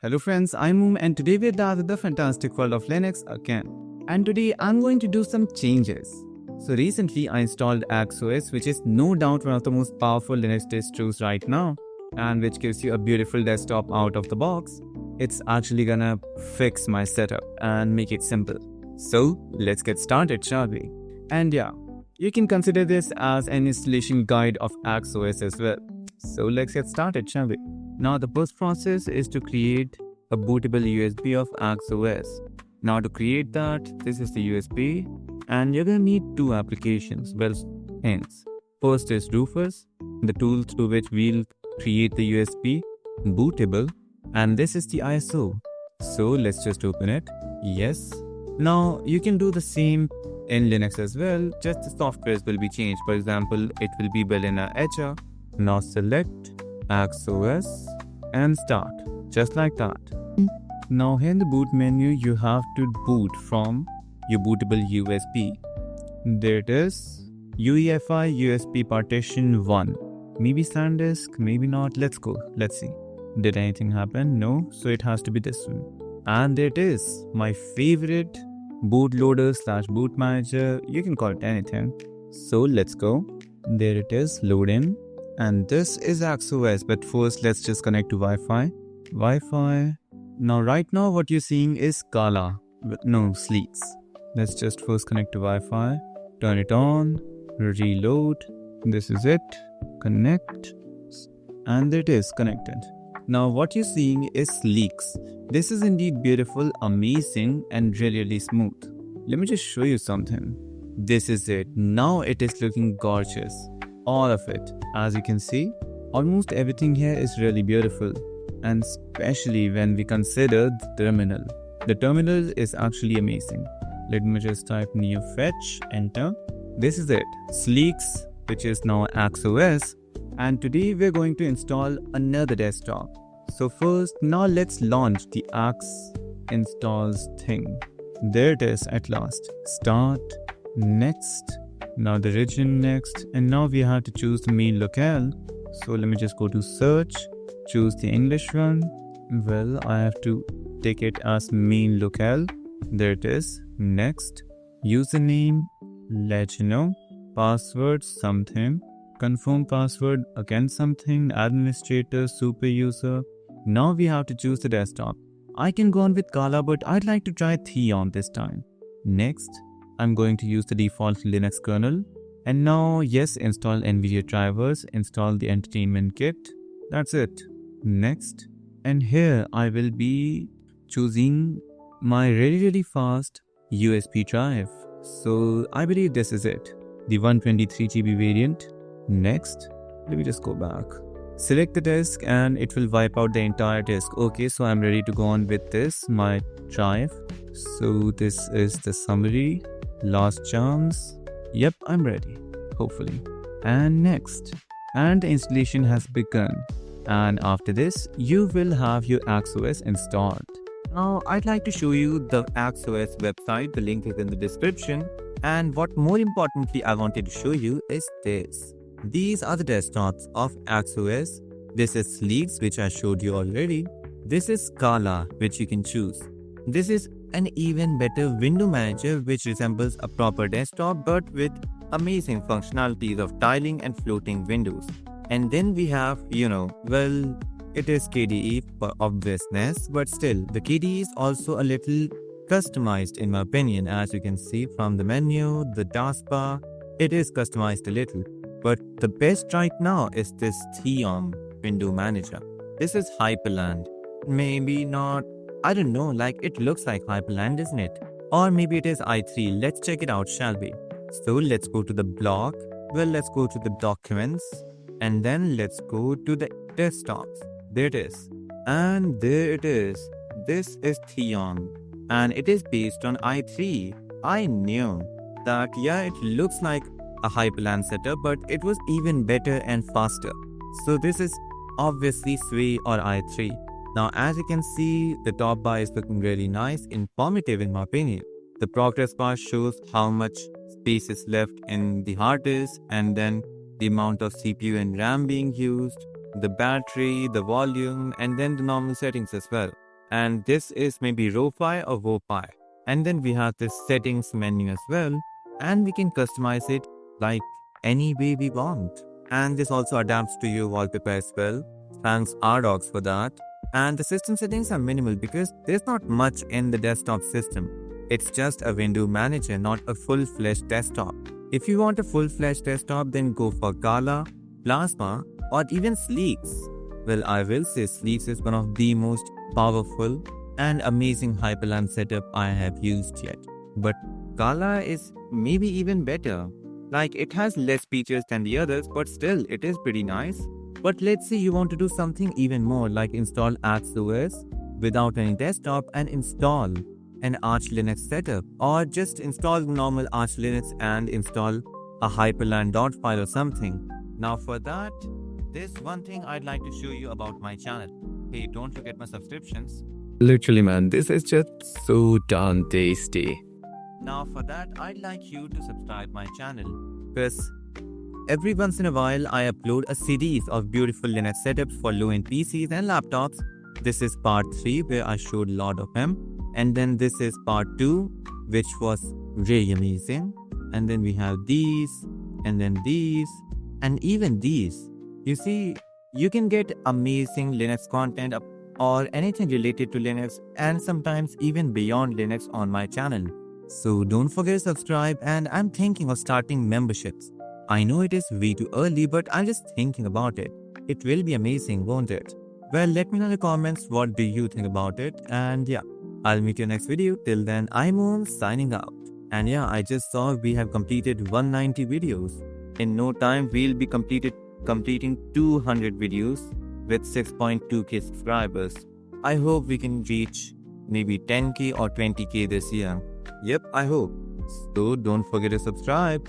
Hello friends, I'm Moom and today we're back with the fantastic world of Linux again. And today I'm going to do some changes. So recently I installed AxOS, which is no doubt one of the most powerful Linux distros right now and which gives you a beautiful desktop out of the box. It's actually gonna fix my setup and make it simple. So let's get started, shall we? And yeah, you can consider this as an installation guide of AxOS as well. So let's get started, shall we? Now the first process is to create a bootable USB of AxOS. Now to create that, this is the USB and you're gonna need two applications, hence. First is Rufus, the tool through which we'll create the USB bootable, and this is the ISO. So let's just open it. Yes. Now you can do the same in Linux as well, just the softwares will be changed. For example, it will be built in a Etcher. Now select AxOS and start, just like that. Now here in the boot menu, you have to boot from your bootable USB. There it is, UEFI USB partition 1. Maybe SanDisk, maybe not. Let's go. Let's see. Did anything happen? No. So it has to be this one. And there it is, my favorite bootloader / boot manager. You can call it anything. So let's go. There it is, load in. And this is AxOS, but first let's just connect to Wi-Fi. Now right now what you're seeing is Kala, no Sleeks. Let's just first connect to Wi-Fi, turn it on, reload. This is it, connect, and it is connected. Now what you're seeing is Sleeks. This is indeed beautiful, amazing, and really smooth. Let me just show you something. This is it. Now it is looking gorgeous. All of it. As you can see, almost everything here is really beautiful, and especially when we consider the terminal. The terminal is actually amazing. Let me just type neo fetch, enter. This is it, Sleeks, which is now AxOS, and today we're going to install another desktop. So first, now let's launch the ax installs thing. There it is at last. Start, next. Now the region next, and now we have to choose the main locale. So let me just go to search, choose the English one. Well, I have to take it as main locale. There it is, next. Username, let you know. Password, something. Confirm password, again something. Administrator, super user. Now we have to choose the desktop. I can go on with Kala, but I'd like to try Theon this time. Next. I'm going to use the default Linux kernel. And now, yes, install NVIDIA drivers, install the entertainment kit. That's it. Next. And here I will be choosing my really fast USB drive. So I believe this is it. The 123 GB variant. Next. Let me just go back. Select the disk and it will wipe out the entire disk. Okay, so I'm ready to go on with this, my drive. So this is the summary. Last chance. Yep, I'm ready, hopefully. And next. And the installation has begun. And after this, you will have your AxOS installed. Now, I'd like to show you the AxOS website. The link is in the description. And what more importantly I wanted to show you is this. These are the desktops of AxOS. This is Sleeks, which I showed you already. This is Kala, which you can choose. This is an even better window manager which resembles a proper desktop but with amazing functionalities of tiling and floating windows. And then we have, well, it is KDE for obviousness, but still the KDE is also a little customized in my opinion. As you can see from the menu, the taskbar, it is customized a little. But the best right now is this Theon window manager. This is Hyperland. Maybe not. I don't know, like it looks like Hyperland, isn't it? Or maybe it is i3. Let's check it out, shall we? So let's go to the blog. Well, let's go to the documents. And then let's go to the desktops. There it is. And there it is. This is Theon. And it is based on i3. I knew that, yeah, it looks like a Hyperland setup, but it was even better and faster. So this is obviously Sway or i3. Now, as you can see, the top bar is looking really nice, informative in my opinion. The progress bar shows how much space is left in the hard disk and then the amount of CPU and RAM being used, the battery, the volume, and then the normal settings as well. And this is maybe RAWPi or WoPi. And then we have this settings menu as well, and we can customize it like any way we want. And this also adapts to your wallpaper as well. Thanks RDocs for that. And the system settings are minimal because there's not much in the desktop system. It's just a window manager, not a full-fledged desktop. If you want a full-fledged desktop, then go for Gala, Plasma, or even Sleeks. Well, I will say Sleeks is one of the most powerful and amazing Hyperland setup I have used yet. But Gala is maybe even better. Like, it has less features than the others, but still it is pretty nice. But let's say you want to do something even more, like install AxOS without any desktop and install an Arch Linux setup, or just install normal Arch Linux and install a Hyperland file or something. Now for that, there's one thing I'd like to show you about my channel. Hey, don't forget my subscriptions. Literally, man, this is just so darn tasty. Now for that, I'd like you to subscribe my channel, because every once in a while I upload a series of beautiful Linux setups for low-end PCs and laptops. This is part 3 where I showed a lot of them, and then this is part 2 which was really amazing, and then we have these, and then these, and even these. You see, you can get amazing Linux content or anything related to Linux, and sometimes even beyond Linux on my channel. So don't forget to subscribe, and I'm thinking of starting memberships. I know it is way too early, but I'm just thinking about it. It will be amazing, won't it? Well, let me know in the comments what do you think about it, and yeah, I'll meet you next video. Till then, I'm Om signing out. And yeah, I just saw we have completed 190 videos. In no time, we'll be completing 200 videos with 6.2k subscribers. I hope we can reach maybe 10k or 20k this year. Yep, I hope. So don't forget to subscribe.